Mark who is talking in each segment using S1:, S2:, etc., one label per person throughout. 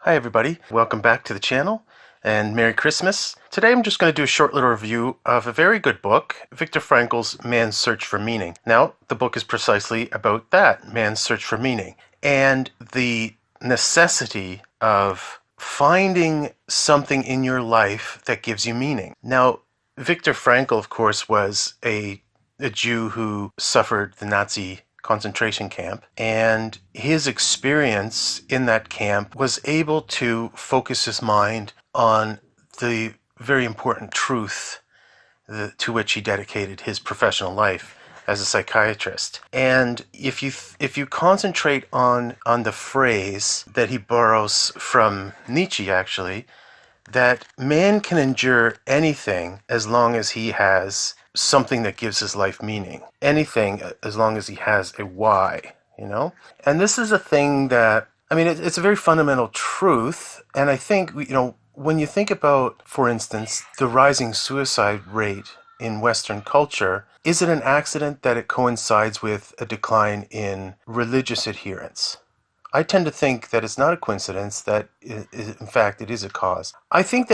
S1: Hi everybody, welcome back to the channel and Merry Christmas. Today I'm just going to do a short little review of a very good book, Victor Frankl's Man's Search for Meaning. Now, the book is precisely about that, man's search for meaning, and the necessity of finding something in your life that gives you meaning. Now, Victor Frankl, of course, was a Jew who suffered the Nazi concentration camp, and his experience in that camp was able to focus his mind on the very important truth to which he dedicated his professional life as a psychiatrist. And if you concentrate on the phrase that he borrows from Nietzsche, actually, that man can endure anything as long as he has something that gives his life meaning. Anything as long as he has a why, And this is a thing that, it's a very fundamental truth. And I think, when you think about, for instance, the rising suicide rate in Western culture, is it an accident that it coincides with a decline in religious adherence? I tend to think that it's not a coincidence, that in fact it is a cause. I think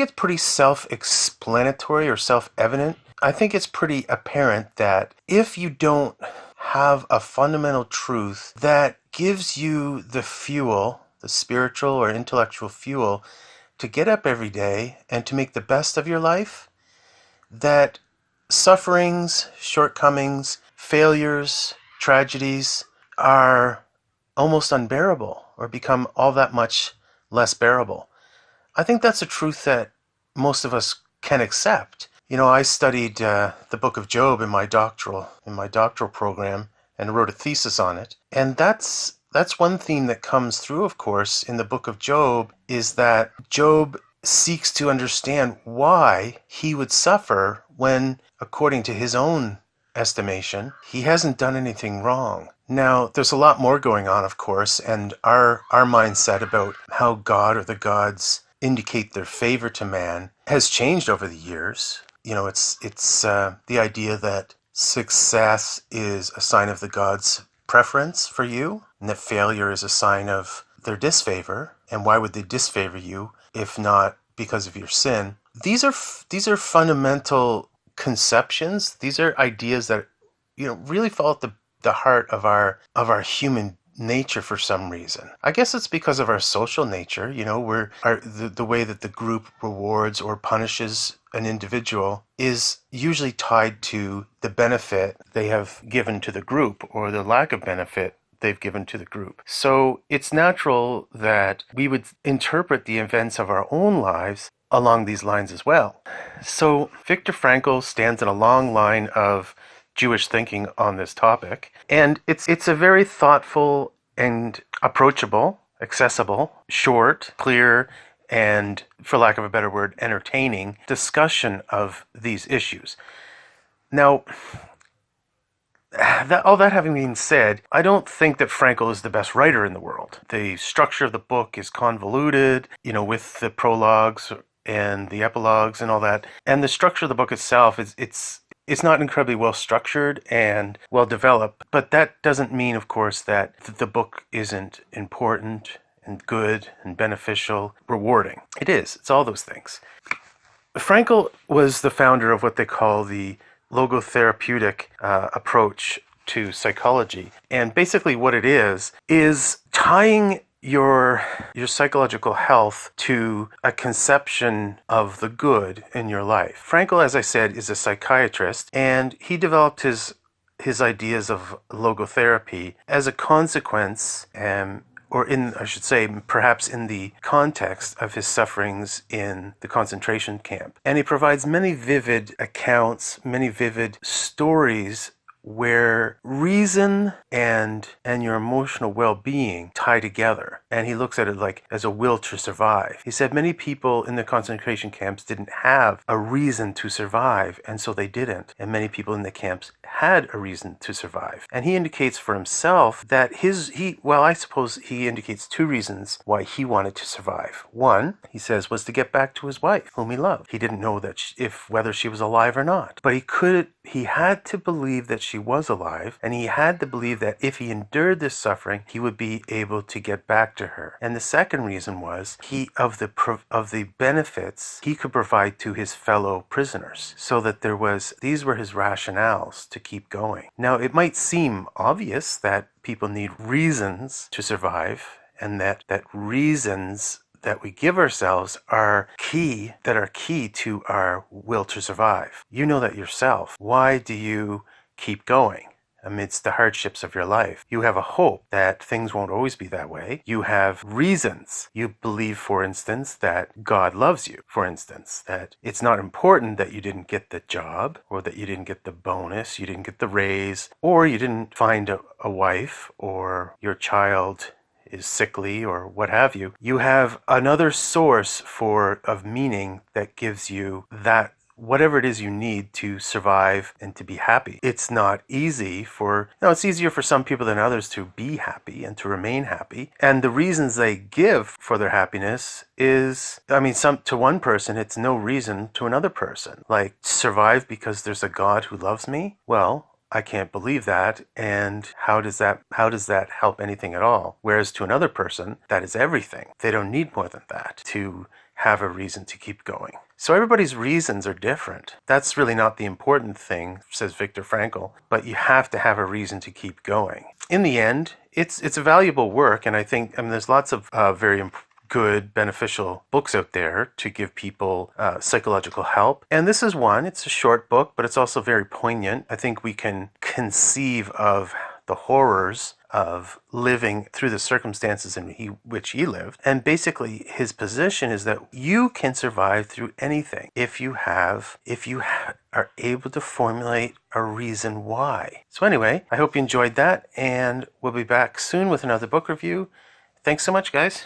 S1: it's pretty self-explanatory or self-evident. I think it's pretty apparent that if you don't have a fundamental truth that gives you the fuel, the spiritual or intellectual fuel, to get up every day and to make the best of your life, that sufferings, shortcomings, failures, tragedies are almost unbearable or become all that much less bearable. I think that's a truth that most of us can accept. I studied the book of Job in my doctoral program and wrote a thesis on it. And that's one theme that comes through, of course, in the book of Job, is that Job seeks to understand why he would suffer when, according to his own estimation, he hasn't done anything wrong. Now, there's a lot more going on, of course, and our mindset about how God or the gods indicate their favor to man has changed over the years. It's the idea that success is a sign of the gods' preference for you, and that failure is a sign of their disfavor. And why would they disfavor you if not because of your sin? These are fundamental conceptions. These are ideas that really fall at the heart of our human nature for some reason. I guess it's because of our social nature. The way that the group rewards or punishes an individual is usually tied to the benefit they have given to the group or the lack of benefit they've given to the group. So it's natural that we would interpret the events of our own lives along these lines as well. So Viktor Frankl stands in a long line of Jewish thinking on this topic, and it's a very thoughtful and approachable, accessible, short, clear, and, for lack of a better word, entertaining discussion of these issues. Now, all that having been said, I don't think that Frankl is the best writer in the world. The structure of the book is convoluted, with the prologues and the epilogues and all that. And the structure of the book itself it's not incredibly well structured and well developed, but that doesn't mean, of course, that the book isn't important and good and beneficial, rewarding. It is. It's all those things. Frankl was the founder of what they call the logotherapeutic approach to psychology. And basically what it is tying your psychological health to a conception of the good in your life. Frankl, as I said, is a psychiatrist, and he developed his ideas of logotherapy as a consequence, perhaps in the context of his sufferings in the concentration camp. And he provides many vivid accounts, many vivid stories where reason and your emotional well-being tie together. And he looks at it like as a will to survive. He said many people in the concentration camps didn't have a reason to survive, and so they didn't. And many people in the camps had a reason to survive. And he indicates for himself that I suppose he indicates two reasons why he wanted to survive. One, he says, was to get back to his wife, whom he loved. He didn't know that whether she was alive or not, but he had to believe that she was alive, and he had to believe that if he endured this suffering, he would be able to get back to her. And the second reason was of the benefits he could provide to his fellow prisoners, so that these were his rationales to keep going. Now, it might seem obvious that people need reasons to survive, and that reasons that we give ourselves are key to our will to survive. You know that yourself. Why do you keep going amidst the hardships of your life? You have a hope that things won't always be that way. You have reasons. You believe, for instance, that God loves you. For instance, that it's not important that you didn't get the job, or that you didn't get the bonus, you didn't get the raise, or you didn't find a wife, or your child is sickly, or what have you. You have another source of meaning that gives you that whatever it is you need to survive and to be happy. It's not easy it's easier for some people than others to be happy and to remain happy. And the reasons they give for their happiness is, to one person, it's no reason to another person. Like, survive because there's a God who loves me? Well, I can't believe that, and how does that help anything at all? Whereas to another person, that is everything. They don't need more than that to have a reason to keep going. So everybody's reasons are different. That's really not the important thing, says Victor Frankl, but you have to have a reason to keep going. In the end, it's a valuable work, and I think there's lots of very good, beneficial books out there to give people psychological help. And this is one. It's a short book, but it's also very poignant. I think we can conceive of the horrors of living through the circumstances in which he lived. And basically, his position is that you can survive through anything if you are able to formulate a reason why. So anyway, I hope you enjoyed that, and we'll be back soon with another book review. Thanks so much, guys.